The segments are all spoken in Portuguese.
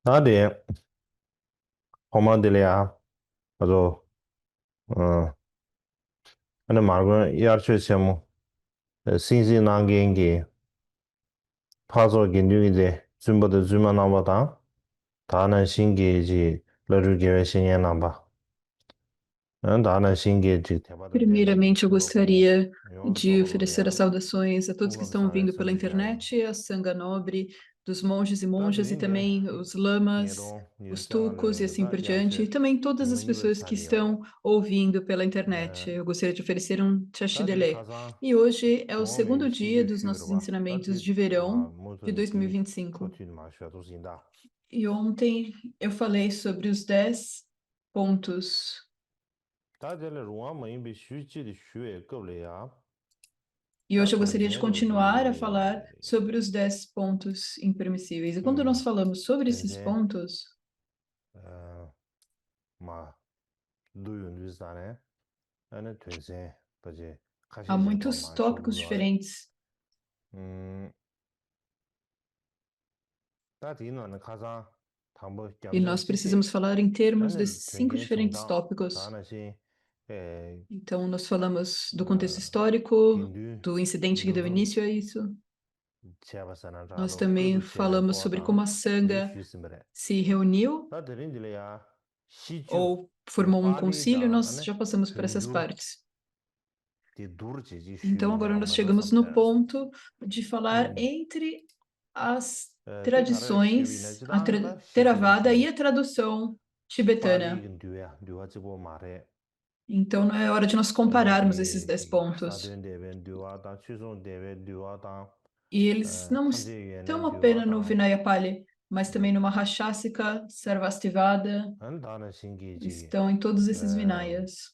Hadi, Homadilya, also, eine Margot, Yarchesiamo, Sinsi Nangengi, Paso Ginduide, Zumba de Zuma Nambata, Dana Shingeji, Larugive Shinyan Namba, Dana Shingeji, Tabata Dele, Primeiramente, eu Tuba Como, gostaria Yon de oferecer as Sololia, saudações a todos que Tuba estão Sare vindo pela Sundijai, internet, a Sangha Nobre dos monges e monjas, e Tadrinde, também os lamas, Nero, os tucos e Nirjale, assim por diante, Yarche, e também todas as Nimanjiba pessoas que Chadiyo, estão ouvindo pela internet. Eu gostaria de oferecer um Tadi Chashidele. Kazan, E hoje é o Rongme segundo dia Shiju dos nossos Shurwa, ensinamentos Tadi de verão de Muzun Di 2025. Chotun Ma Shadu Zinda. E ontem eu falei sobre os 10 pontos. Tadi Le Ruwa Mayimbi Shuji Di Shue Goble Ya, E Ta hoje eu gostaria de Tenzen continuar a Di falar sobre os 10 pontos impermissíveis. E quando nós falamos sobre esses Tenzen pontos, Ma Duyun Duzane, Ane Tenzen Baje há Kashi Jeba muitos Ma tópicos Shuguruwa. diferentes. Tadi Nana Kazan Tambo E Gyamshan nós Chiche, precisamos falar em termos Ane desses 5 Tengen diferentes Chungdang, tópicos. Dana Xin Então, nós falamos do contexto histórico, Gindu do incidente que deu Luzum início a isso. Cheba Nós Sanadalo, também Gudu Chebe falamos sobre como Goatang, a Zi Sangha Shu Simbre. se reuniu Ta Derindile Ya, Shiju, ou Ane formou um Pali concílio. Dang, Nós Ane já passamos por essas Tunju, partes. Di Durji Ji Shu Então, agora Nyang nós Mada chegamos no Samche. ponto de falar entre as Di Kare Shiwi Na tradições, a Jidang Da, Shiju Di Theravada e Shi, a tradução Pali tibetana. Gin Duya, Duwa Jibo Mare, Então, não é hora de nós Ane compararmos esses Di 10 Chi, pontos. Sadun Debe Duwa Dang, Chuzon Debe Duwa Dang, E eles não Tangje estão Yuene Duwa apenas no Dang, Vinaya Pali, mas também no Mahashasika, Sarvastivada, Ane Dana Shingi Ji, estão em todos esses Vinayas.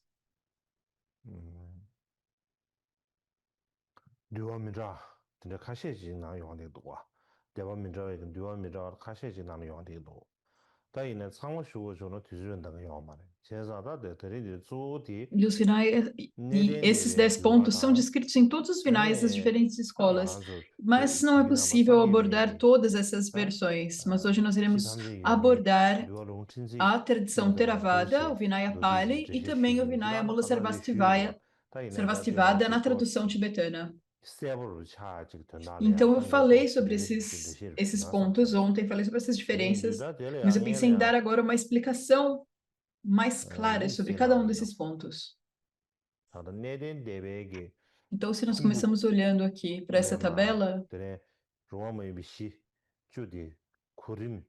Duwa Midra, Tende Kashe Ji Nang Yuan Di Duwa, Deba Midra Wegen Duwa Midra Kashe Ji Nang Yuan Di Duwa. Da ine Tsangwa Shugo Zhono Tuzhun Dang Yuan Mare, Cheza Da De Teri Di Zu Di, E os Vinayas, e Neden esses Debe 10 Duwa pontos são Dang, descritos em todos os Vinayas das Ane, diferentes Da escolas. Maranzo, Mas não é Tibi Namba possível Sangye abordar Mingi, todas essas Da, versões. Mas hoje nós Shi iremos Tamze Yuene, abordar Duwa Long Chinzi, a tradição Nende Ma Theravada, o Doshe, Vinaya Doshi Ji Pali, e Zhishe também o Shugu, Vinaya Jidang Da Mula Khazan Ji Shugu, Da ine Da Deba Sarvastivada Shi na Zo, tradução tibetana. Several Cha Chik Tunda Le Ya, Então, eu Tangye So, falei sobre Tibere Ji Shi esses, Doshi esses Na Samche. pontos ontem, falei sobre essas Tene diferenças, Duda Dele mas Ya, eu pensei Ngele em dar Ya, agora uma explicação mais clara Yin sobre Xin cada Na um Mido, desses pontos. Tata Neden Debe Ge, Então, se nós Tumbu começamos olhando aqui para essa Le Ma, tabela, Tene Roma Me Bishi, Chudi, Kurim,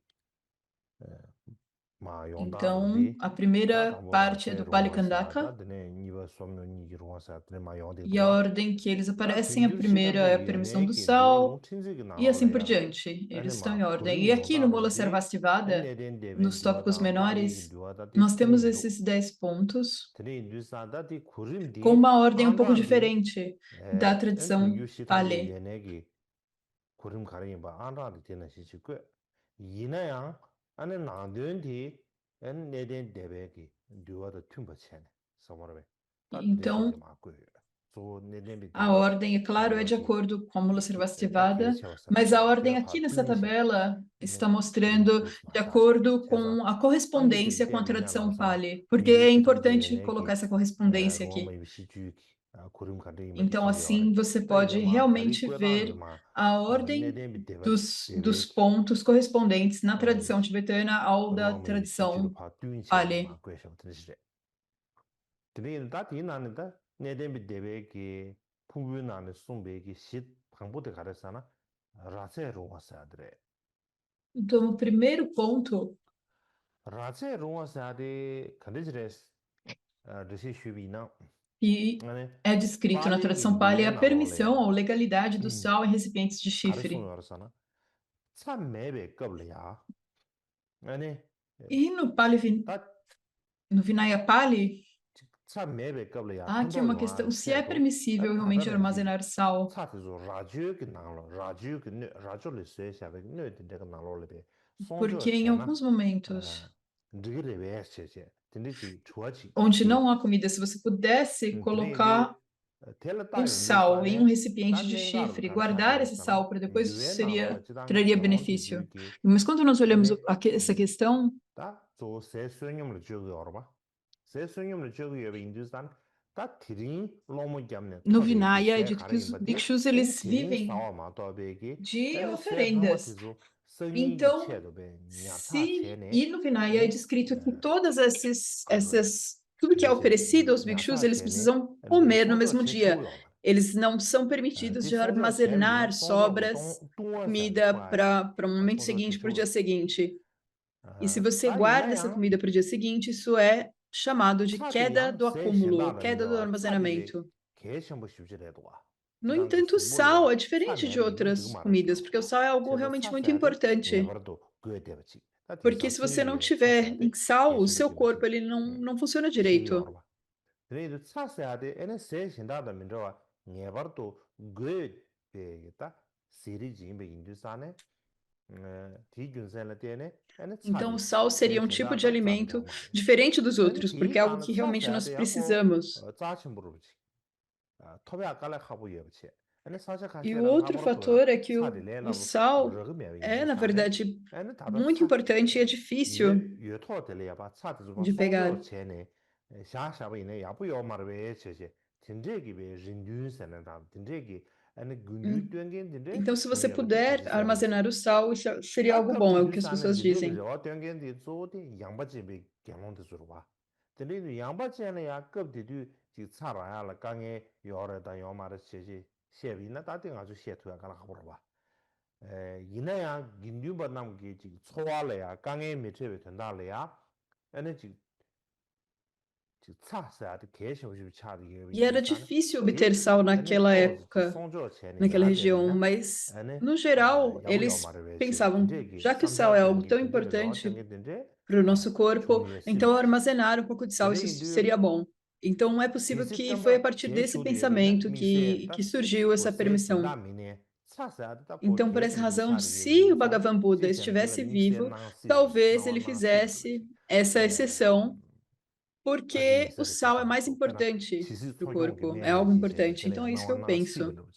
Ma Yongda Lo então Di, a Ta primeira Tambo Da parte é Tse do Roma Sa, Ta Palikandaka, Tene Niba Somyo Nigi Roma Sa, Tene Ma Yongde e a Dwa, ordem que eles Ta aparecem, a Tunju Shi primeira Tamze é a Ge permissão Ne do Ge, Duwa Long sal, Chinzi Ge e Nang Lo assim Le por Ya, diante. Eles Ane estão Ma em ordem. Kurim E aqui no Yongda Lo Mula Di, Sarvastivada, Neden Debe nos Duwa tópicos Da, Pali Ge menores, Duwa Da Di nós temos Tumbu Do. esses 10 pontos Tene Lusa Da Di Kurim com Di, uma ordem um pouco Andran Di, diferente da en tradição Tunju Shi Tamze Pali. Yuene Ge, Kurim Kare Yinba, Andran Di Tene Shi Chi Kwe, Yina Yang, Ane Nangdun Di, en Neden Debe Ge, Duwa Da Tumba Chene, Samarwe, Ta Tene Shi Ge Então, Ma Kwe, So Neden Bi a Debe, ordem, é claro, é Duwa de Ki, acordo com a Mula Ta Kye Sarvastivada, Chewa mas Samche, a ordem Tila Pa aqui nessa Dun Shen, tabela Ne, está Kurim mostrando Dus Ma de Sha Shen, acordo Cheza, com a Tangye Ki correspondência com a Debe Nya Lang tradição San, Pali, porque Tunju é Shi Tamze importante Yuene colocar Ge, essa correspondência Roma aqui. Me Bishi Ju Ki, Kurim Kare Yinba Di Então, Chinze Yore, assim, você Ta Ine pode Ma Tari realmente Kwe Dang Ge ver Ma, a ordem Neden Bi Debe dos Ki, pontos correspondentes na tradição tibetana ao da Roma Me Bishi Ju tradição Pa Dun Che Ma Pali. Kwe Shao Tene Shi Re. Tene Da Ti Nani Da, Neden Bi Debe Ki, Pungyu Nani Sungbe Ki, Shit Pangpo De Kare Sana, Ratse Rongwa Sa Dre. Então, o primeiro ponto Ratse Rongwa Sa De, Kande Jires, Rishi Shubi Na, que é descrito na Pali Ki tradição Pali é Nye a Na Lo Le permissão Ya, ou legalidade do sal em recipientes de Kare Sung chifre. Yore Sana, Tsa Mebe Kab Le Ya, Ane, E no Pali, Da no Vinaya Pali, Tsa Mebe Kab Le Ya, há aqui Tando uma Yuan questão se é Se permissível realmente 다다는 지 armazenar sal, 차트조 라주기 나로 라주기 라주를 쇠샤베 너들 내가 나로를 송조 porque em 챘나 alguns momentos 드그레 베스체 근데지 좋아지 onde 기 não há comida, se você pudesse 드네인데 colocar o sal em um recipiente de chifre, guardar esse sal para depois traria benefício. Mas quando nós olhamos essa questão, 다 조 세수용을 지역이어봐. 세수용을 지역이어봐 인도산 다 티린 로모 잡네. no 토베기 Vinaya é 세 dito que os 가린 바디. bhikshus eles 티린 vivem 사와마 토베기. de 에네 세 oferendas. 탐마티조 성이기 Então, 체도베 냐타 체네. e no Vinaya é 에네 descrito que todas 가르 tudo que é 이제 oferecido aos bhikshus, 냐타 eles 체네. precisam 에네 comer no 송조 mesmo 체 dia. 치고요. Eles não são permitidos 디 de 송조 체리나 armazenar 송조 sobras, 동원산 comida 투아이. para um momento 송조 체 seguinte, para o 치고요. dia seguinte. E se você 다 guarda essa 이나양 comida para o dia seguinte, isso é chamado de queda 차디양 do 세 acúmulo, 신다는 queda do 거 차디베 armazenamento. 개심부 십지래도 와. No 그다음 그 entanto, o sal 스몰이야. é diferente de 차내는 이런 그 outras 말하지. comidas, porque o sal é algo 제가 realmente muito 차서야 돼. importante. 내버려도 그에 대비지. 다 Porque 뒤에서 se você não 승리에 tiver 차서야 em 돼. sal, o 개심부 seu corpo 십지. ele não funciona 시기 direito. 얼마. 그래도 차서야 돼. 에네 세 신다다 민저와 내버려도 그에 되겠다. 시리즈 임베 인도산에 뒤균선을 때네. 에네 Então, o 차디. sal seria um tipo de alimento diferente dos 에네 outros, porque é algo 뒤가는 que realmente 차서야 nós 돼요. precisamos. 짜친 부르지. 토베 아까라 하고 예비치. 아니 사실 E o 가시랑 outro 하버도야. fator é que o 차리래라고 sal 먹으면 é, na 인도산에 verdade, 아니 다른 muito 차 importante e é difícil 유토들이야 봐. 차도 좀 de pegar. 송조 전에 샤샤베네 야부요 말베 제제 진짜기 왜 린륜선은 다 진짜기 아니 근육 된게인데 Então, se você puder armazenar o sal, isso seria algo bom, é o que as pessoas dizem. 된게인데 저도 양바집에 경험도 주로 봐. 근데 양바집에는 약급들이 지 살아야 강에 요래다 요마를 제지 셰비나 다들 아주 셰투야 가나 가보러 봐. 이나야 긴류바 남게 지 초월래야 강에 밑에 된다래야 에너지 지 차서야 돼 개셔지 차리 E era difícil obter sal naquela época, naquela região, mas, no geral, eles pensavam, já que o sal é algo tão importante para o nosso corpo, então armazenar um pouco de sal, isso seria bom. Então, é possível que foi a partir desse pensamento que surgiu essa permissão. Então, por essa razão, se o Bhagavan Buda estivesse vivo, talvez ele fizesse essa exceção, porque o sal é mais importante para o corpo, é algo importante. Então, é isso que eu penso.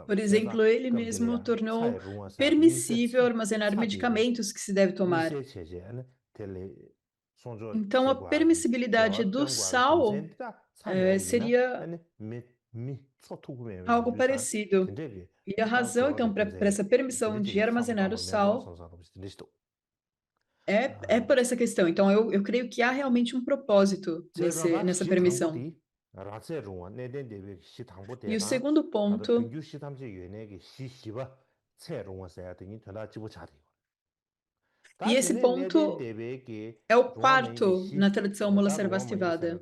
Por exemplo, ele mesmo tornou permissível armazenar medicamentos que se deve tomar. Então, a permissibilidade do sal seria algo parecido. E a razão, então, para essa permissão de armazenar o sal é por essa questão. Então, eu creio que há realmente um propósito nessa permissão. E o segundo ponto, e esse ponto é o quarto na tradição Mula Sarvastivada.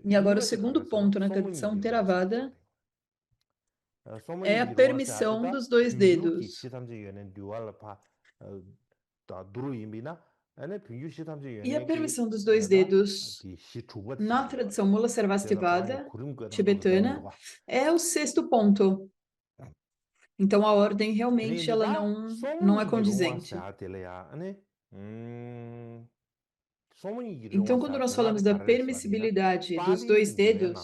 E agora o segundo ponto na tradição Theravada é a permissão dos dois dedos. E a permissão dos dois dedos na tradição Mula Sarvastivada tibetana é o sexto ponto. Então a ordem realmente ela não é condizente. Então quando nós falamos da permissibilidade dos dois dedos,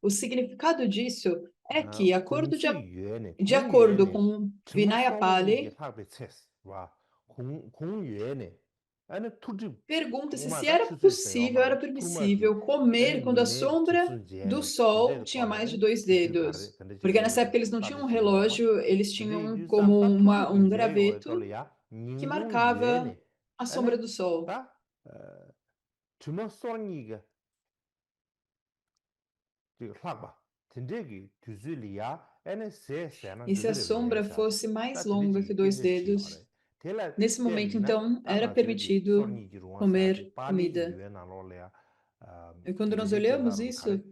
o significado disso é que, de acordo com Vinaya Pali, pergunta-se se era permissível comer quando a sombra do sol tinha mais de 2 dedos. Porque nessa época eles não tinham um relógio, eles tinham como um graveto que marcava a sombra do sol. E se a sombra fosse mais longa que 2 dedos, nesse momento, então, era permitido comer comida. E quando nós olhamos isso,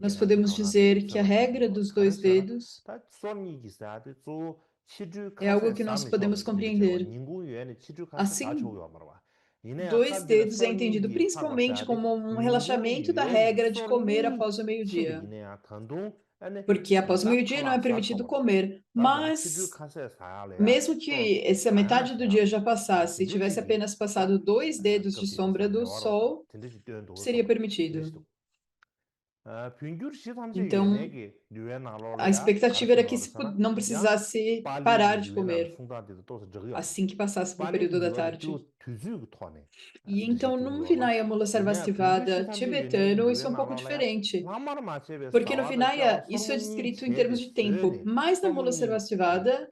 nós podemos dizer que a regra dos 2 dedos é algo que nós podemos compreender. Assim, 2 dedos é entendido principalmente como um relaxamento da regra de comer após o meio-dia. porque após o meio-dia não é permitido comer. Mas, mesmo que essa metade do dia já passasse e tivesse apenas passado 2 dedos de sombra do sol, seria permitido. Então, a expectativa era que não precisasse parar de comer assim que passasse para o período da tarde. E então, no Vinaya Mula Sarvastivada tibetano, isso é um pouco diferente. Porque no Vinaya, isso é descrito em termos de tempo, mas na Mula Sarvastivada,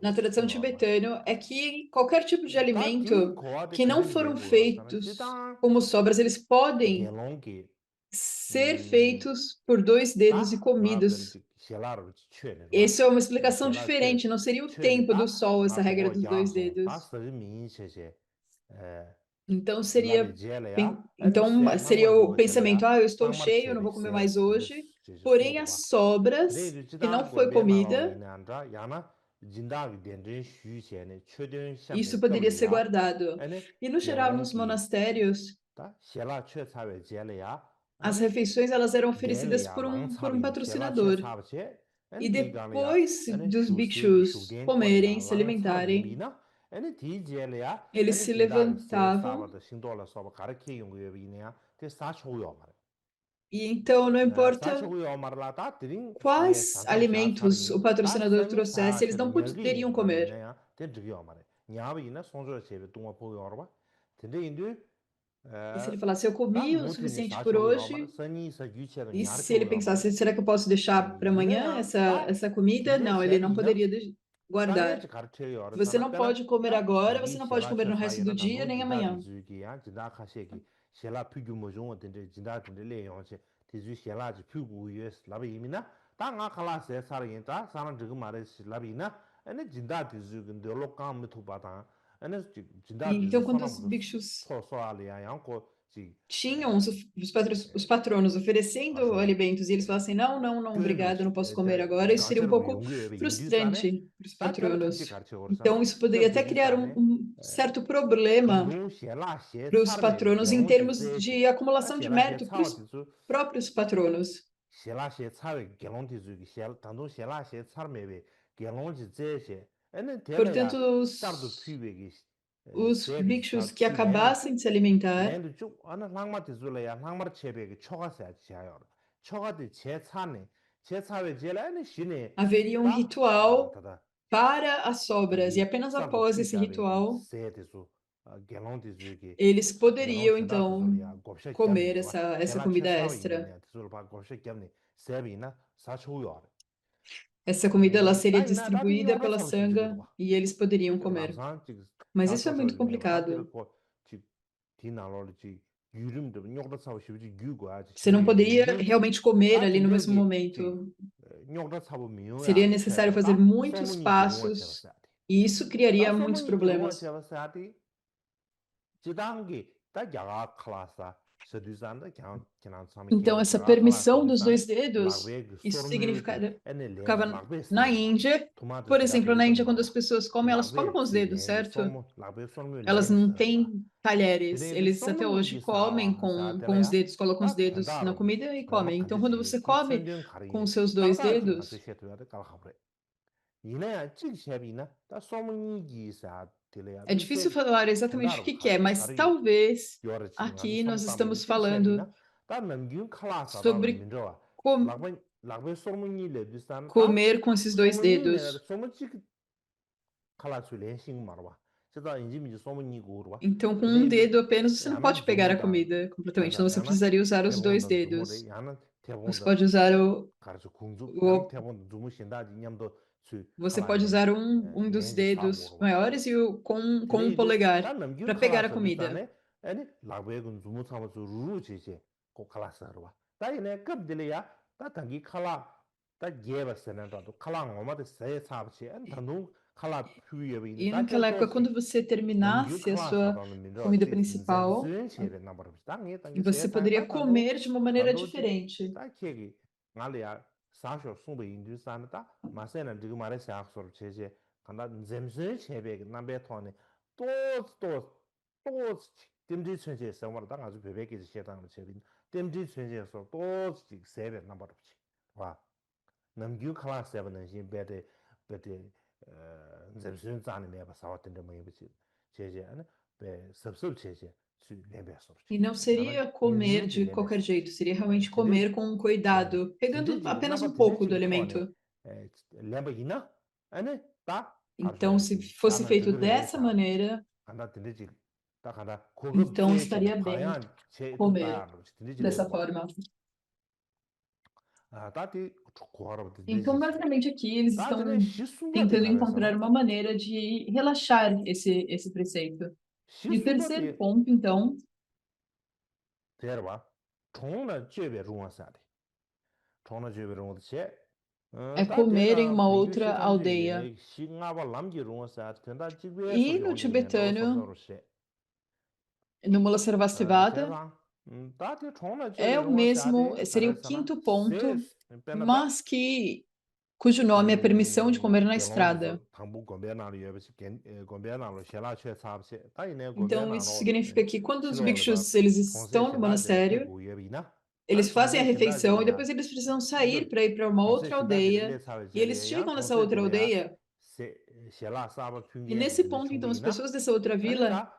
na tradição tibetana, é que qualquer tipo de alimento que não foram feitos como sobras, eles podem ser feitos por 2 dedos e comidos. Isso é uma explicação diferente, não seria o tempo do sol essa regra dos 2 dedos. Então seria o pensamento, eu estou cheio, não vou comer mais hoje. Porém, as sobras que não foi comida, isso poderia ser guardado. E no geral, nos monastérios, as refeições elas eram oferecidas por um patrocinador. E depois dos bhikshus comerem, se alimentarem, eles se levantavam. E então, não importa quais alimentos o patrocinador trouxesse, eles não poderiam comer. E se ele falasse, eu comi o suficiente por hoje, e se ele pensasse, será que eu posso deixar para amanhã essa comida? Não, ele não poderia guardar. Você não pode comer agora, você não pode comer no resto do dia, nem amanhã. E então, quando os bhikshus tinham os patronos oferecendo alimentos e eles falassem, não, não, não, obrigado, não posso comer agora, isso seria um pouco frustrante para os patronos. Então, isso poderia até criar um certo problema para os patronos em termos de acumulação de mérito para os próprios patronos. Portanto, os bhikshus que acabassem de se alimentar haveria um ritual para as sobras, e apenas após esse ritual eles poderiam então comer essa comida extra. Essa comida ela seria distribuída pela sangha e eles poderiam comer. Mas isso é muito complicado. Você não poderia realmente comer ali no mesmo momento. Seria necessário fazer muitos passos e isso criaria muitos problemas. Então, essa permissão dos 2 dedos, isso ficava na Índia. Por exemplo, na Índia, quando as pessoas comem, elas comem com os dedos, certo? Elas não têm talheres. Eles até hoje comem com os dedos, colocam os dedos na comida e comem. Então, quando você come com os seus 2 dedos, é difícil falar exatamente o que é, mas talvez aqui nós estamos falando sobre comer com esses 2 dedos. Então, com um dedo apenas, você não pode pegar a comida completamente, então você precisaria usar os 2 dedos. Você pode usar você pode usar um dos dedos maiores e com um polegar para pegar a comida. E naquela época, quando você terminasse a sua comida principal, você poderia comer de uma maneira diferente. 남규 클래스 해보는 시 베데 점수는 자는 봐 사왔던 데 뭐이 버지 제제 아니 베 섭섭 제제 수 레베서 E não 나라 seria comer 인지 de qualquer 레베서 jeito, seria realmente 근데 comer com 예 cuidado, pegando 근데지 apenas 나봐 um pouco do 근데지 코네 alimento. 렘버이나 아니 다 Então, se 알아서야지 fosse 다는 feito 저거를 dessa 해서 maneira, 간다 근데지 딱 하나 고급 então 제시는 estaria bem 과연 제도 comer 따로 근데지 dessa 레고 forma. 아 다들 고하러 Então, 근데지 basicamente aqui eles 다들은 estão 시순바디 tentando encontrar 가려서나 uma maneira de relaxar esse preceito. E o terceiro 시순바디 ponto, então, 데려봐 총나 제베 중앙사리 총나 제베 중앙사리 é 다 comer em 대가 uma 평균 outra 시탐지 aldeia. 얘네 시가바 남기 중앙사리 된다 집에 E 소리 no 온지 면도 tibetano, 섬서로시 no Mula Sarvastivada, 대방 다들 총나 é 제베 o mesmo, 중앙사리 seria o 가려서나 quinto 세 ponto, 빼나다 mas cujo nome é permissão de comer na 결혼도 estrada. 당부 건배나로 여버시 건배나로 셀라체 사업시 다이네 Então, isso 건배나로 significa que quando os 실로르바 bhikshus eles 총세 estão no 신다제 monastério, 대고 여비나 eles 안 fazem a 총세 refeição e 신다제야 depois eles precisam sair 그 para ir para uma 총세 outra 신다제를 aldeia. 내사회 E eles 제례야 chegam nessa 총세 outra 도야 aldeia, 세 셀라 사바 e 핑계기 nesse 근데 ponto, então, as 충분히나 pessoas dessa outra vila, 아니다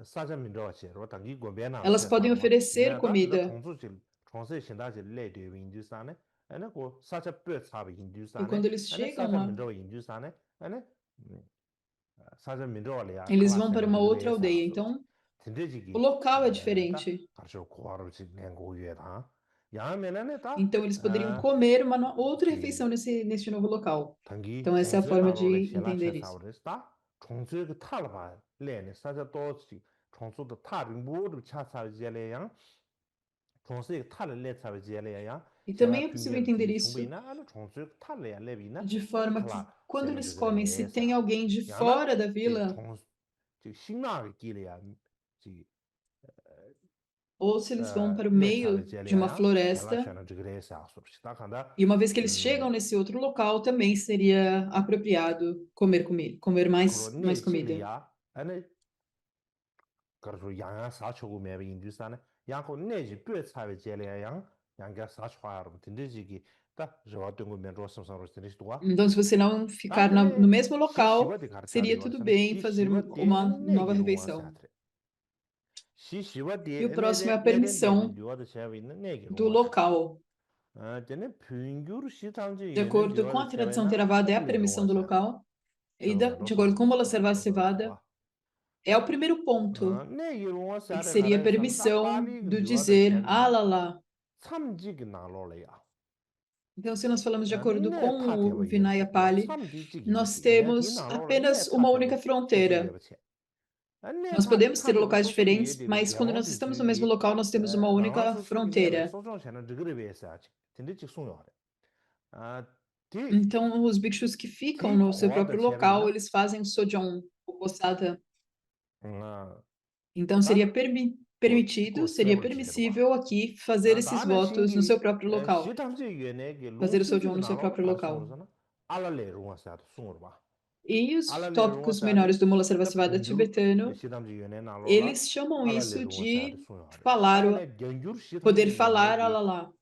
사자민도체로 당기 건배나로 elas podem 쳇사바 oferecer 내가 더 comida. 총수질 총세 신다제 레드에 인두산에 아니 고 사자 뼈 사바 E 인두산에 quando eles 아니 chegam lá, 사자민도 인두산에 아니 사자민도알이야 eles vão para 클래스는 uma outra 저그레 aldeia. 사서 Então, o 진대지기 local é 다 diferente. 가르쳐 고하르지 nengo유에다 야면에네 다 Então, eles poderiam comer uma outra refeição 지 nesse novo local. 단기 Então, essa é a forma 총수나로래 de entender 셀라체 isso. 사오레스다 총수의 그 탈바 레네 사자도지 총수도 탈이 모두 차사지래양 총수의 탈을 레차지래야 E 셀라 também é possível entender 핑계기 isso 충분히나 아니 총수의 탈래야 레비나 de forma que, 클라 quando 셀라 eles comem, se tem 저그레사 alguém de 야나 fora da 지 vila, 총수 지 신나게 길이야 지 ou se eles vão para o 레차베 meio de uma 젤리아야 floresta, 셀라샤는 저그레사 소르시다 간다 e uma vez que eles chegam nesse outro local, também seria apropriado comer comida, comer mais 그러네 comida. 젤리야 아니 그래서 양양 사초고 매비 인두산에 양고 내지 뼈 차베 젤리아야 양가 사초하로 든지기 딱 저어떤 거 면로 섬섬으로 드리시도와 Então, se você não ficar no 다들 mesmo local, 시시바디 seria 가르차리와 tudo 선 bem fazer 시시바디 uma 아니 nova 내기 refeição. 롱와사트레 시시바디 E o próximo é a 내된 permissão 데빈 요아도 제가 있는 내기 do 롱와사트레 local. 저는 평균 시탐지 De 얘는 acordo com 요아도 a tradição 제가나 Theravada, é a 홈레 permissão do 롱와사트레 local. E 저거 면로 de acordo com o Mula 섬섬으로 Sarvastivada, é o primeiro ponto, 네 이런 e que 사례 seria a 가래선 다 permissão 빨리 do 뉴어더 dizer 쉐비나 Alala. 참지기 나로래야 Então, se nós falamos de acordo com 네 o 타테와 Vinaya 예버시도와 Pali, 참지기 nós 이시 네디 temos 나로래 네 apenas uma única 타테와 fronteira. 소소예버체 네 Nós podemos ter 타테와 locais 소소기 diferentes, 예디르 mas quando nós 개론지 estamos no mesmo 주기 local, nós temos uma 나가 única 소소기 네베 fronteira. 소소 쟤는 저거를 위해서지 근데 직 송요하래 디 Então, os bhikshus que ficam 디 no seu 고아더 próprio local, 쉐비나 eles fazem sojon, o posada. 아 Então, seria permitido, 고 seria 세월 지르와 permissível aqui fazer esses 나는 votos no seu 신기 próprio local, 시탐지 유엔에게 fazer o 롱스지 sojon no seu 나로 próprio local. 가르쳐서는 알랄레 롱아사도 숭어로 봐 E os 알랄레 tópicos 롱아사데 menores do Mula 다 Sarvastivada 핑규 tibetano, 시탐지 유엔에 나로라 eles chamam 알랄레 isso 롱아사도 de 숭어하래 falar, 다이네 genjur poder 시탐지 falar 유엔에게 alalá.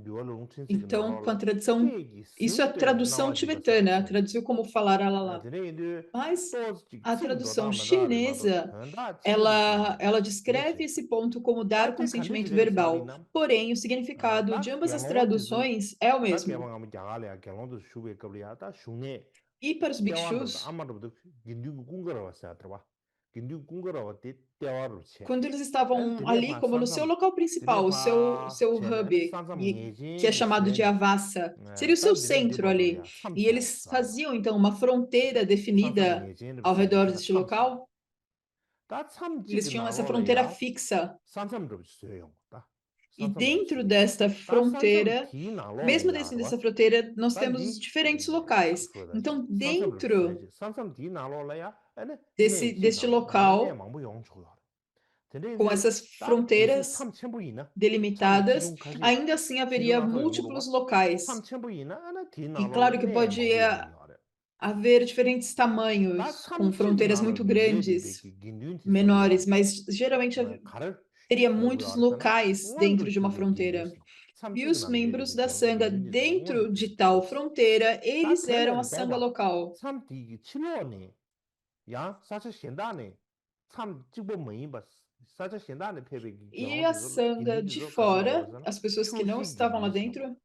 듀얼 롱친지 Então, com a 나로라 tradução, 되게 isso é a 심되네 tradução 나와지버사 tibetana, 숭어 traduziu como falar alalá. 드네이드 Mas 또 a tradução 칭도다 만다리 마도 chinesa, 된다 ela, 칭그리지 ela descreve 내지 esse ponto como dar 다때 consentimento 간디지레 verbal. 샤비나 Porém, o significado de 다 ambas as 갤론지수 traduções é o 다 mesmo. 개방하면 야갈이야 갤론도 슈베 겁리야 다 슈네 E para os 대화로도 bhikshus, 아마로도 긴두 궁거러 왔어 들어봐 긴두 궁거러 왔대 대화로 체 quando eles estavam ali, 드네파 como no seu 산삼 local principal, 드네파 seu 체네 hub, 아니 산삼 que é 예진기 chamado de 셰네 Avassa, seria o seu 다 드네 centro ali. 디바블이야 E 참치야 eles 사바 faziam, então, uma fronteira 산삼 definida 예진을 ao redor 셰네 deste 참치야 local. 다 Eles 참지기 tinham essa fronteira 나로래야 fixa. 산삼도 있어요 다 E 산삼도 dentro 있어요 desta 다 산삼 fronteira, 디 mesmo 나로래야 dentro 알아 dessa fronteira, nós temos os 단디 diferentes locais. 가르쳐다지 Então, 산삼을 dentro 써야지 산삼 뒤 나로라야 아니 deste 내지나 나는 내 local, 망부 영초라 com 근데 essas 다 이시 fronteiras 참첨부이나 참 delimitadas, 지금 가시 ainda assim haveria 지금 와서 múltiplos 물어봐 locais. 참첨부이나 아니 뒤 E 나로라 claro que 내 pode 망부 영이야 haver diferentes 다 tamanhos, com 참치기 fronteiras 나로 muito 레디 grandes, 베기 긴륜티 menores, 섬이야 mas geralmente 가르 teria 우리 muitos 알잖아 locais dentro 완도 de uma 주베 fronteira. 긴륜스 E os membros da Sangha dentro de tal fronteira, eles eram a Sangha local. E a Sangha de fora, as pessoas que não estavam lá dentro,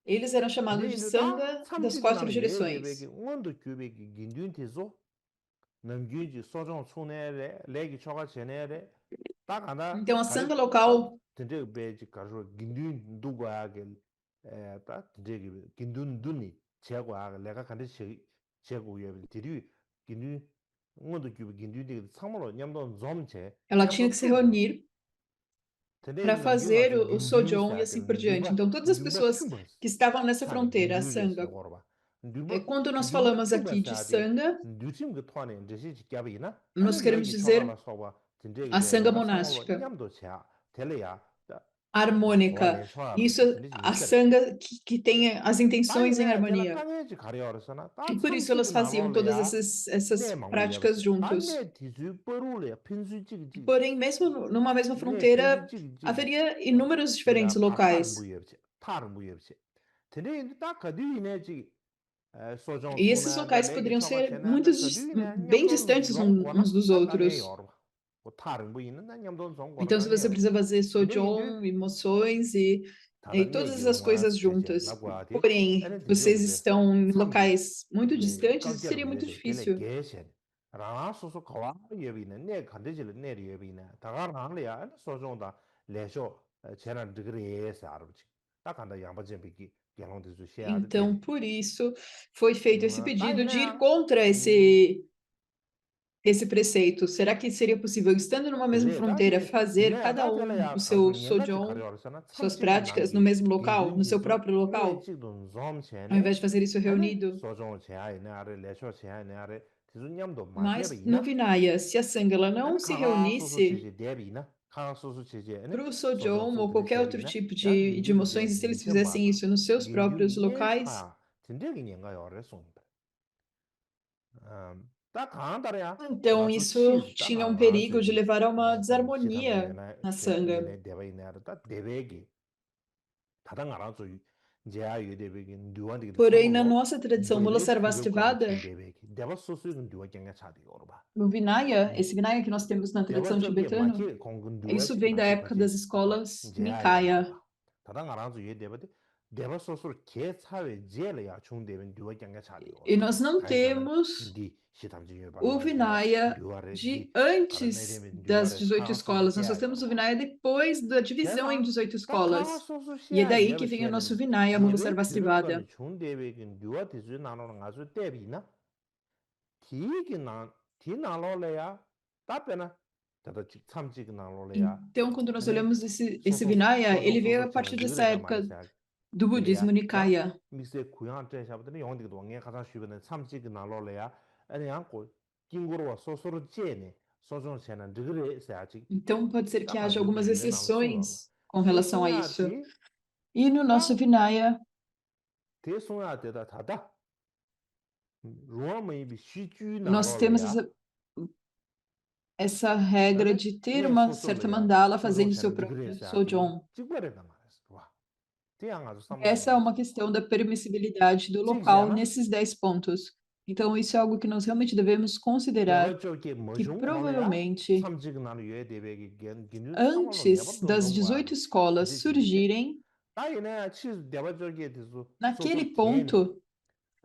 eles eram chamados de Sangha das quatro direções. Então, a Sangha local ela tinha que se reunir para fazer o Sojong e assim por diante. Então, todas as pessoas que estavam nessa fronteira, a Sangha. Quando nós falamos aqui de Sangha, nós queremos dizer a Sangha monástica, harmônica. Isso, a Sangha que tem as intenções em harmonia. E por isso elas faziam todas essas práticas juntos. Porém, mesmo numa mesma fronteira, haveria inúmeros diferentes locais. E esses locais poderiam ser bem distantes uns dos outros. Então, se você precisa fazer Sojong, emoções e todas essas coisas juntas, porém, vocês estão em locais muito distantes, isso seria muito difícil. Então, por isso, foi feito esse pedido de ir contra esse preceito. Será que seria possível, estando numa mesma fronteira, fazer cada um o seu Sojong, suas práticas no mesmo local, no seu próprio local, ao invés de fazer isso reunido? Mas no Vinaya, se a Sangha ela não se reunisse para o Sojong ou qualquer outro tipo de emoções, e se eles fizessem isso nos seus próprios locais, então isso tinha um perigo de levar a uma desarmonia na Sangha. Porém, na nossa tradição Mula Sarvastivada, o Vinaya, esse Vinaya que nós temos na tradição tibetana, isso vem da época das escolas Nikaya. E nós não temos o Vinaya de antes das 18 escolas, nós só temos o Vinaya depois da divisão em 18 escolas. E é daí que vem o nosso Vinaya Mula Sarvastivada. Então, quando nós olhamos esse Vinaya, ele veio a partir dessa época do budismo Nikaya. Então, pode ser que haja algumas exceções com relação a isso. E no nosso Vinaya, nós temos essa regra de ter uma certa mandala fazendo seu próprio Sojong. Essa é uma questão da permissibilidade do local nesses 10 pontos. Então, isso é algo que nós realmente devemos considerar, que provavelmente, antes das 18 escolas surgirem, naquele ponto,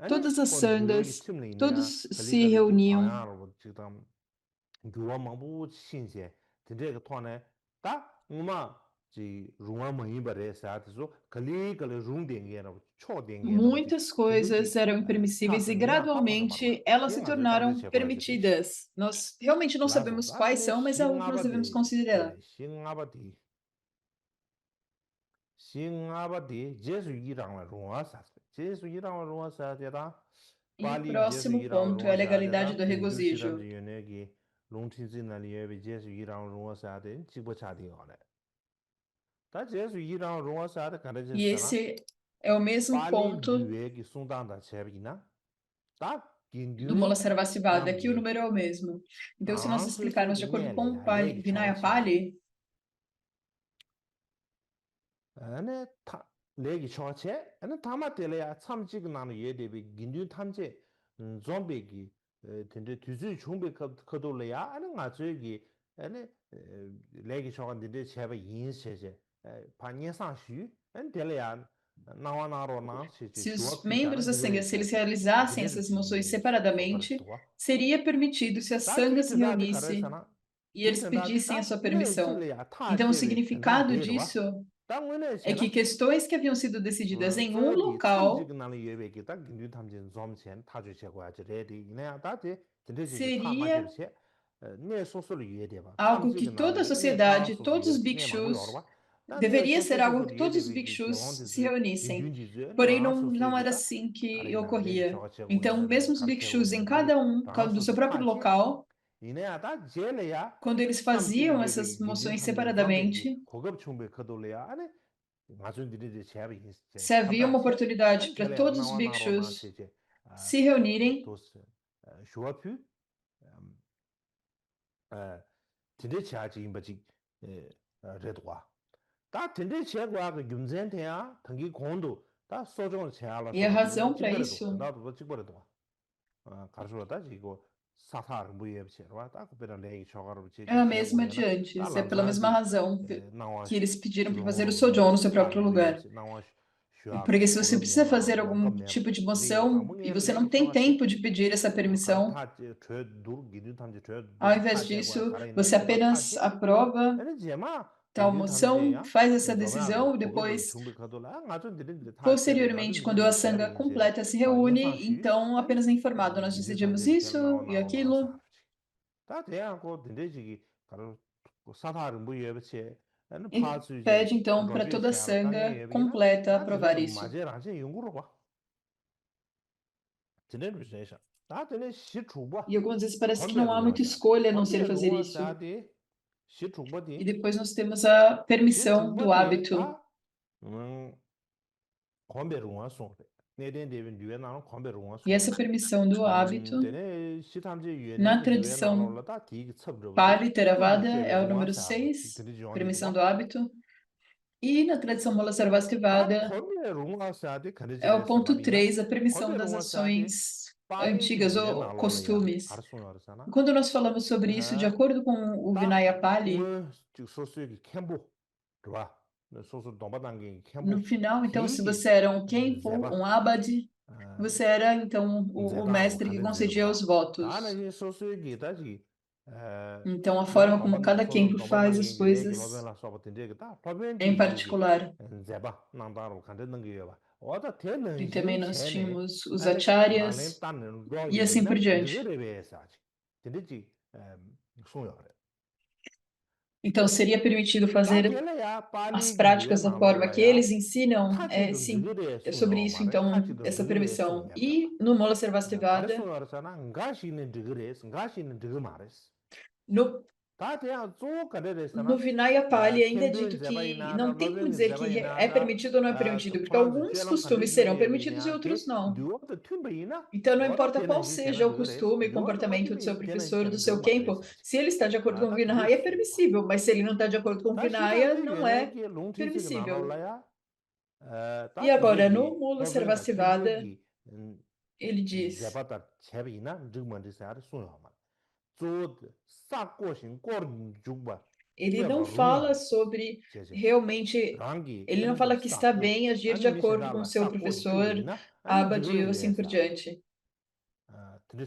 todas as sanghas, todos se reuniam muitas coisas eram impermissíveis e gradualmente elas se tornaram permitidas. Nós realmente não sabemos quais são, mas é algo que nós devemos considerar. E o próximo ponto é a legalidade do regozijo. E esse é o mesmo ponto do Mula Sarvastivada, aqui o número é o mesmo. Então, se nós explicarmos de acordo com o Vinaya Pali, ane ta legi choche ane tama tele ya chamchi gi nanu ye debi gindu tamche zombe gi tende tuzu chungbe kado le ya ane nga zui gi ane legi chogan tende cheba yin sheche pa nye san shu ane tele ya nawa naro nang sheche Se shuwa os pi chana membros da digre Sangha, se eles sheche realizassem tende essas moções ruchi sobar separadamente, tuwa seria permitido se a da Sangha tiki se tanda di kare reunisse sana e tiki eles tanda di pedissem a da sua ne permissão. chile ya ta Então, o chebe tanda significado derwa disso da ngone é que chena questões que haviam sido decididas em um 저디 local 참직나는 예배기다 긴주 탐진 좀chen 타주 제거하지 레디 이내야 다지 진짜지 seria 타마셔비세 네 소소를 이해돼 봐 algo que toda a 참직나는 네 타 sociedade, 소소 todos os 이해돼 네 마음을 열어 bhikshus, 봐 나네 deveria ser 소소 algo que 소소를 todos os 이해되기 bhikshus se 경험되지 reunissem. 긴준지지 Porém, 나 não era 소소에게다 assim que 가리나 레기 ocorria. 저거 Então, 제고야 mesmo os 가르치고 bhikshus, em 있는데 cada um, 나 do seu 소소 próprio 타지 local, 이내야 다 제래야 quando eles 참직은 faziam 예배 essas 긴준 moções 탐진 좀베기 separadamente, 고급 충배 거돌래야 안에 맞은들이 제압이 se havia uma 참다체 oportunidade para 안텔레야 todos os 나와 나로나 bhikshus 세제 se reunirem 도스 쇼아프 tinday chaachi inbachi redwa. Da tinday chaachi 그 yumzen tangi kondu da sojong chaala e a soba tinday razão para jikbaredwa, isso tanda dhubba jikbaredwa. Karshuwa da jigo sathar mbuyebche, da kupira legi chogarubi é cheche a chego mesma de yana, da antes, é pela mesma lamzaan razão nawa que eles pediram para fazer o shilongoro sojourn no seu sathar próprio lugar. mbuyebche, nawa shuaga Porque se você kogab precisa meba, fazer algum longab meba. tipo de Tinday moção zangbu e ngen você não legi tem chogache, tempo de pedir essa kar permissão, ta choy dur, gindu tamche choy ao dur invés ta chego disso, kare ina você cheba ta apenas che, aprova ene jema tal gindu tamche moção, ya faz essa zomyaga decisão e kogab depois, chumbi kadola nga chun dirin ta chebe nga chun posteriormente, quando a dirin chebe sanga yin se completa se pa nyen san reúne, shu então ene apenas é informado, nós gindu decidimos tamche isso chen nawa e nawa nawa aquilo, sar ta deya ko dinde chigi karo sathar mbu yebe che ene e pa su je pede então para rojwe toda a che ala kange sanga yebe na completa ta dinde aprovar su isso. maje rangche yunguro ba dinde ru se sha ta dinde shi chubwa E algumas vezes parece que khombe não há rungwa muita sa escolha a não ser khombe fazer rungwa sa isso. de shi chubwa E de depois nós temos a shi permissão chubwa do de hábito. ta khombe rungwa song ne den de yue na khombe rungwa E song essa permissão do hábito, dene shi tamje yue ne na ge yue na lo tradição la ta ti gi chab ro de Pali tu bu Theravada, che é o rungwa número sa ba ti 6, de jong ni permissão ba do hábito. E na tradição Mula ta Sarvastivada, khombe rungwa sa de khane é jire o se ma ponto bi na 3, a permissão khombe das rungwa sa de ações pali gi antigas yue ou na lo la ya costumes. kar su yor sa na Quando nós falamos sobre isso, de acordo com o 다 Vinaya Pali, ngö 즉 소수의 캠보 그봐 소수 동바당기 no 캠보 final, então, se 기기 você era um Khenpo, 제바 um Abadi, você era, então, o 제다로 mestre que 간데 concedia 제도와 os votos. 다는 이 소수의 기다지 Então, a 나 forma como 동반 cada 소수 Khenpo faz as 동바당기 레기 coisas 로벤라 서버든데 그다 é em 로벤디 지기 particular. 제바 난다로 간데 능기여봐 어다 E 대는 também 신 nós 체네 tínhamos os 아니 말렌 acharyas 따는 e assim por 로이나 diante. 드그레베사지 근데지 소요래 Então, seria permitido 다 fazer 될래야 as 빨리 기류에 práticas da forma que 나눠라야 eles ensinam? É, 타치도 sim, 드그레 é sobre 소요 isso, 말에 então, 타치도 essa 드그레 permissão. 소요 봐봐 E no Mola Sarvastivada, 가르소요라잖아 응가시는 드그레 응가시는 드그 말했어 no 다 대야 조 No 가르레잖아 Vinaya Pali ainda é 캔두인 dito que 제바이나다 não tem como 러빙인 dizer que é 제바이나다 permitido ou não é permitido, porque 프랑스 alguns 죄랑 costumes 컨디지는 serão permitidos e 예비냐 outros 게 não. 뉴어도 튠베이나 Então, não 어다 importa qual 되는 seja 신체는 o 드그레스 costume e 뉴어도 comportamento do seu 어차피 되는 professor, do 신체는 드그 seu Kempo, 말했어야지 se ele está de acordo com o 다 그게 Vinaya, é 수요와 permissível, mas se ele não está de acordo com o 다 Vinaya, 시탐지 não é 유네기 롱티식 permissível. 나눠라야 E 다 agora, no 되게기 Mula 러빙다 Sarvastivada, 캔두기 ele diz: 제바다 제비나 르먼디사르 수요마 조 사고신 꼬르 죽바 ele não 뇌바 fala 룽야레 sobre 제제 realmente, 랑기 ele não 캔두 fala que está 사고 bem agir de 아니 acordo com o 미신달라 seu 사고도 professor, 튜베이나 아니 Abadi ou 드그르 assim por 위해서 diante.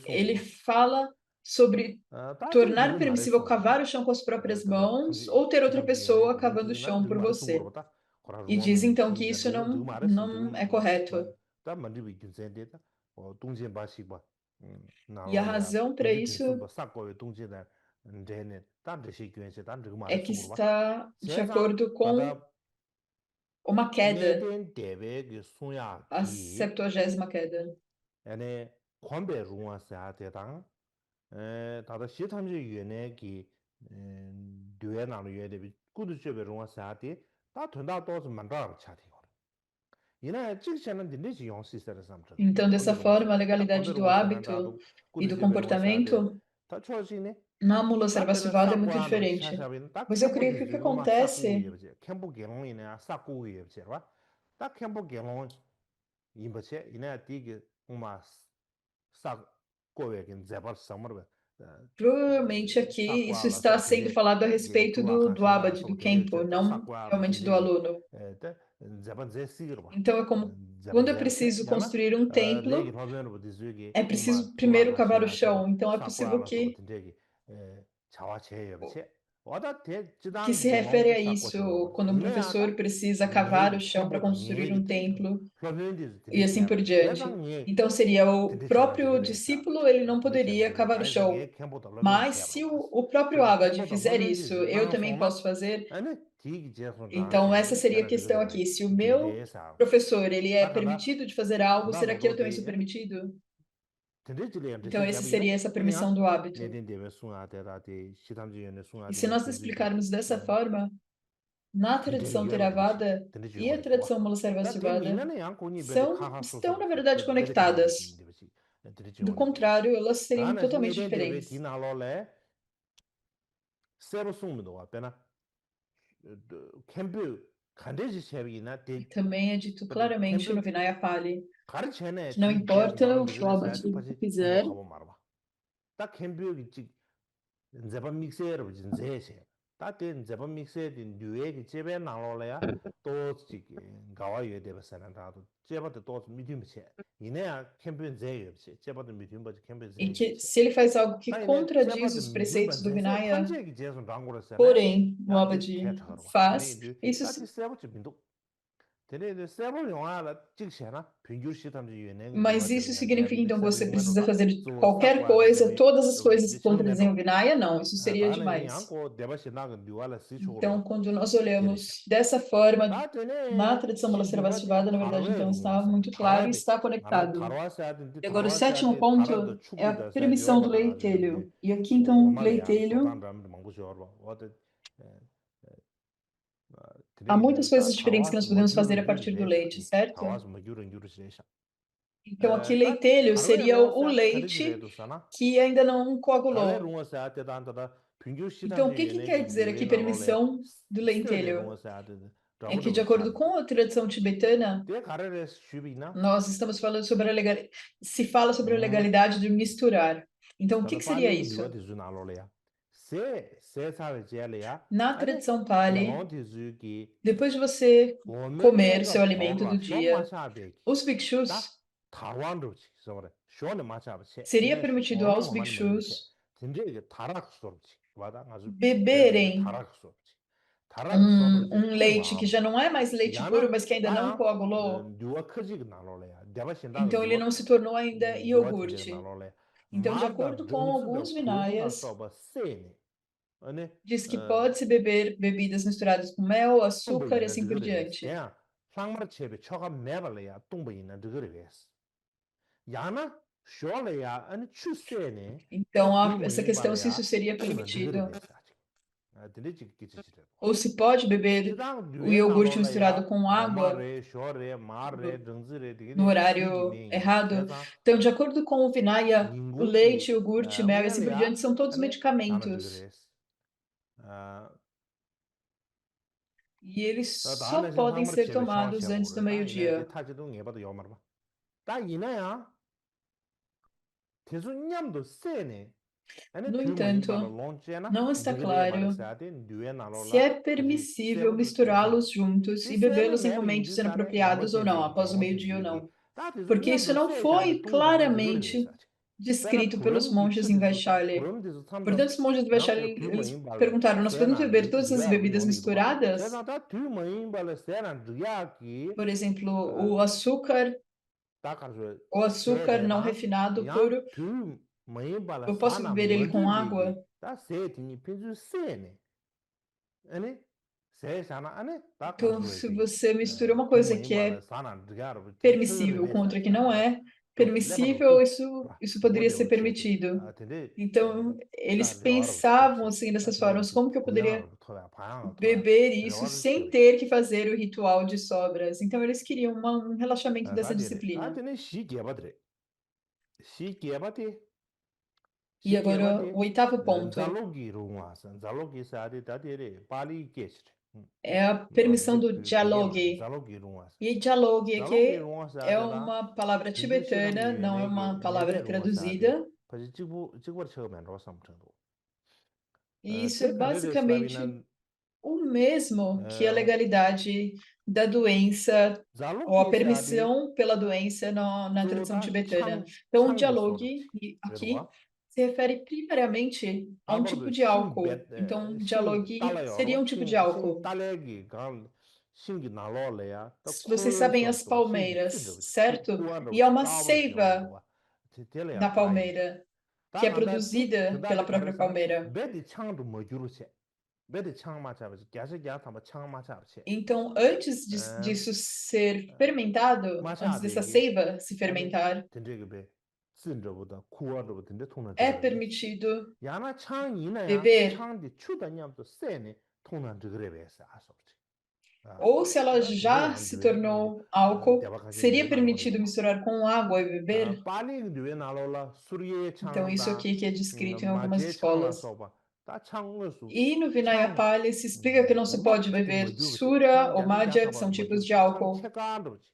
Ele 드리송도와 fala sobre 다들 tornar 드그 permissível 말했어 cavar o chão com as próprias 그다 mãos 탐지 ou ter outra 시탐지 유네 pessoa 그 cavando o 롱티식나 chão 드그 por 말했어 você. 물어봤다 고라 E diz 롱왕 então que 신자 isso 되는 드그 não, 말했어 não é correto. 다 만지비 균센데다 동진 바시바 E a 나로야 razão para 긴주 isso 딘수바 사고의 동진다 데네 단드시 교회에서 단 드그 é que 말했어 물어봐 está de 세상 acordo com 바다 uma queda, 내된 대백의 a 수야기 70ª queda. ane kwambe runga sa de dang da xi tam ji yue ne gi due na lu yue de bi gu du jue be runga sa de da tun da do zhe man da cha ti go ina ji xian nan de ne ji yong si sa de sam zhe Então, kwambe dessa runga forma, sa a da legalidade kwambe do runga sa nan da hábito du gu e du do jue be runga sa de comportamento da chuo ji ne Na mula 다들 sarvastivada é muito 사과는 diferente. 샤샤빈 딱 Mas eu creio que o que 캠보디즈가 사쿠이 acontece, 예버지 캠보 개롱이네 사쿠이 예버지 딱 캠보 개롱 임버체 이내 디게 uma 사 꼬웨긴 제발 서머베 provavelmente aqui isso 사과라 está sendo 소든지 falado a 이게 respeito 두아 do 칸신라 Abad, do 소든지 Kempo, 제때 não 사과라 realmente do 딘데기 aluno. 때 제반 제 시기로 봐 Então é como 제반 quando eu 제체 preciso 야나 construir um 레기 templo, 로벤으로 디즈기 é uma preciso 두아 primeiro cavar o 칸신라 제 chão. Então é possível 사과라 que 소든지 자와체 예버체 와다 대 que 지단 se refere 개롱 a 사과체로 isso 봐 quando um professor 이내야다 precisa cavar o 녜기 chão para 캠보기 construir um 녜기 때 templo 로벤디즈 e assim por 드리체라 diante. 대상 녜 Então seria o 딘데 제나 próprio 드그레사 discípulo, ele não 딘데 제나 poderia 드그레 cavar o 다이상 chão. 녜 캠보다 로벤 Mas 제라 se 봐 o próprio 그게 Abad 캠보다 fizer 로벤디즈 isso, eu também 나송나 posso fazer. 아니 디기 제선 Então essa 장제네 seria a 제나 questão 드그레 aqui. Se o meu 디데사 professor ele é 다가다 permitido de fazer algo, será que eu também sou 나로로데 아니 permitido? 딘데 질레 Então 안데시 essa 잡이네 seria essa permissão 아니야 do hábito. 네딘 데베 숭아데라데 시담지연의 E se 숭아데네 nós 딘지기 explicarmos dessa forma, na 딘데 tradição 유에바데시 Theravada 딘데 e a 요바데 와 tradição 다데 Mulasarvastivada 미나네 양코니 벤데 estão, 카하소소 na verdade, 베데 카하베시 conectadas. 인데베시 딘데 Do 요바데 contrário, elas seriam 다나 totalmente 네덴 데베 diferentes. 디나로레 세로 숭미도 와 베나 캠프 간데지 셰비나 E 데 também é dito claramente no 캠프 Vinaya Pali 가르체네 que não 디 제스 importa o 나간 que o 드그레사 Abad 파지 콩고 fizer, 가보 말아 딱 캠프 지 제반 믹스에로 진제세 따뜻 제반 믹스에 된 뉴에기 제배 나올래야 또 가와이에 되버서나도 제바도 또 미디움체 이내야 캠페인 제였지 제바도 미디움 버지 캠페인 e que 제였지 se ele faz algo que 따이네 contradiz 제바도 os 미디움 preceitos do 번제세 Vinaya, 판제기 제선 랑고르서네 porém o Abad 야디 캐터로 봐 faz, 근데 isso 따티 세버지 민도 근데 세버 영화라 찍셔나 평균 시담지 유행의 Mas isso 누워들이야 significa, 제비네 então, 세버 você precisa 용어로다 fazer 저 qualquer 사과라 coisa, 제비 todas as 저 coisas que contradizem o 청년도 Vinaya? Não, isso seria 다는 demais. 양고 대바시 나가 뉴알라 Então, 시초로 quando nós 되네셔 olhamos dessa forma, na 다드네 tradição 시두바디 Mulasarvastivada, na verdade, 가르웨 então, está 룽와사 muito claro e 가르웨디 está 나라 conectado. 가르와사든지 E agora, o sétimo 가르와사디 가르도 ponto é a 축구다 사디 permissão do 요바다 가지고 leitelho. E aqui, então, 오마레야 leitelho, 소단람도 망고셔로 어디 há muitas 드레이드 다 coisas diferentes que 타와스 nós podemos fazer 머규른 a partir do 유르레샤 leite, certo? 타와스 머규른 유르레샤 Então, aqui, 딱 leitelho 가르웨 seria o 룽와사 leite 카르지레도 사나 que ainda não 가르웨 coagulou. 룽와사 때단다 평균 Então, 시담지 o que que quer 유네기 dizer aqui 뉴에나로레 permissão do 스테레 leitelho? 룽와사 É que, 라고도 de acordo 사비 com a tradição tibetana, 때 가르레 슈비나 nós estamos falando sobre a se fala sobre a 음 legalidade de misturar. Então, o que 다다 que seria 빨리 isso? 뉴어디 주나로래야 세 사회 제래야 Na 아니 tradição Pali, 개론디 주기 depois de você comer o seu 오면에가 alimento 돌라 do 쇼 dia, 마샤베기 os 다 bhikshus, 타완로지 그래 쇼네 마샤베체 seria 이내 permitido 오는 aos 거 많이 먹이체 bhikshus 진짜 이게 다락 소르지 와다 아주 대단히 beberem 다락 소르지 다락 소르지 um leite que 콩마 já não é mais leite puro, 야나 mas que ainda não 다야 coagulou, 뉴어 커지가 나로래야 내가 신다가 então ele 뉴어 não se tornou ainda 뉴어 티제 iogurte. 나로래 Então, de 마다 acordo com alguns 등지가 불구가 vinayas, 써봐 세네 아니 diz que pode-se beber bebidas misturadas com mel, 똥부 açúcar e 있는 assim por 드그를 위해서 diante. 그냥 상마르체베 처가 매발래야 똥부 있는 드그를 위해서 야나 쇼래야 아니 추세네 Então, 아니 essa 두모인 questão se isso 발래야 seria 똥은 드그를 permitido, 위해서 아직 들리지 기지지를 ou se pode beber 지당 o 류에 iogurte misturado 나로래야 com água 오마레 쇼레 마레 정즈레 no 되게 horário 시지밍이 errado. 세상 Então, de acordo com o Vinaya, o leite, 인국기 o iogurte, mel e assim por 오면래야 diante são todos 아니 사는 medicamentos. 드그레스 아 E eles só 다음에 podem ser 상마르체베 tomados antes do 샤샤고를 다 이내 meio-dia. 타지동 예봐도 요마르바 딱 이내야 대수냠도 세네. 아니 No 두모인 바로 entanto, 론체나 não está 드그레 claro 말사데 뉴에 se 나로라 é 그지 permissível 세버도 제상 misturá-los juntos 디 e 세네 bebê-los em 내가 momentos 인디사네 inapropriados ou não, 마마체베 após o 개론디 meio-dia ou 주기 não. 다 Porque isso 대수냠도 não 세샤네 foi 동자네 드그레 claramente 베사지 베나 descrito pelos 부름디 monges em 추디스다 Vaishali. 부름디스 탐다 Portanto, os monges de 양고 Vaishali, 두모인 eles 발레 perguntaram, nós podemos 세나 beber todas as 드야기 bebidas 요니도 봐 misturadas? 세상 다 두모인 발레 세나 드야기 Por exemplo, 딱가서 o açúcar não 세레나 refinado 양 puro, 두모인 발레 eu posso 사나 beber ele com 먹유리기 água? 다 세티니 핀주 세네 아니 세샤나 아니 Então, se 딱가서기 você mistura uma coisa 두모인 que 발레 é 사나 드가르 permissível com outra que não é 또 레벨로 permissível, 또 isso poderia ser 모델로 체디 permitido. 아 근데 Então, eles 다 레와로 pensavam 스톱시 assim 아 dessas 근데 formas, como que eu poderia 고양을 토야 방을 토야 beber isso 레와로 sem 스톱시 ter que fazer o ritual de sobras? Então, eles queriam um relaxamento 아 dessa 다디레 아 disciplina. 근데 시기야바드레 시기야바티 E agora, o oitavo ponto zalogi runga zalogi saade dadere pali gestre é a permissão do dialogue. zalogi runga E dialogue zalogi aqui runga é saade la uma palavra dindu shiram tibetana, não é yuene uma nebe palavra runga saade traduzida. paji jigwar chomen ro samchando E isso é te kandere basicamente slavinan o mesmo que a legalidade da doença ou a zalogi saade permissão pela doença na zo tradição da tibetana. Então, o chang ge dialogue sorchi aqui redwa se refere primariamente a um tipo abar de shing álcool. bet Então, shing dialogue seria talayorwa um tipo de shing álcool. talegi gal shing nalo le ya ta Vocês khoyon sabem so as to shing palmeiras, tsidro certo? kuan ro E há uma kabar yong seiva do te tele ya da pai palmeira, ta que é nganda ti produzida tada pela de própria karesa palmeira. bedi chang do mo juru che bedi chang ma cha ba kya se kya ta ma chang ma cha che Então, antes disso ser fermentado, ma cha antes de dessa ge seiva se ane fermentar, tende ge be zin ro da kuan ro de tong é de ge permitido yana chang yin na ya beber. chang de chu da nyam to se ne tong na de be sa a so Ou se ela 다 되게 já 안 se 돼. tornou álcool, 대박하게 seria 뇌 permitido 나로래도. misturar com água e beber? 빨리 뇌 나로라 수리에 Então, isso 창다 aqui que é descrito em algumas 마제 escolas. 창라서 봐. 다 창어수. E no Vinaya 창 Pali se explica que não se pode 몇 beber 뭐주지. Sura 창 ou 야지 Madhya, que 야타봐 são tipos de 뭐주지. 창 álcool. 체가르지.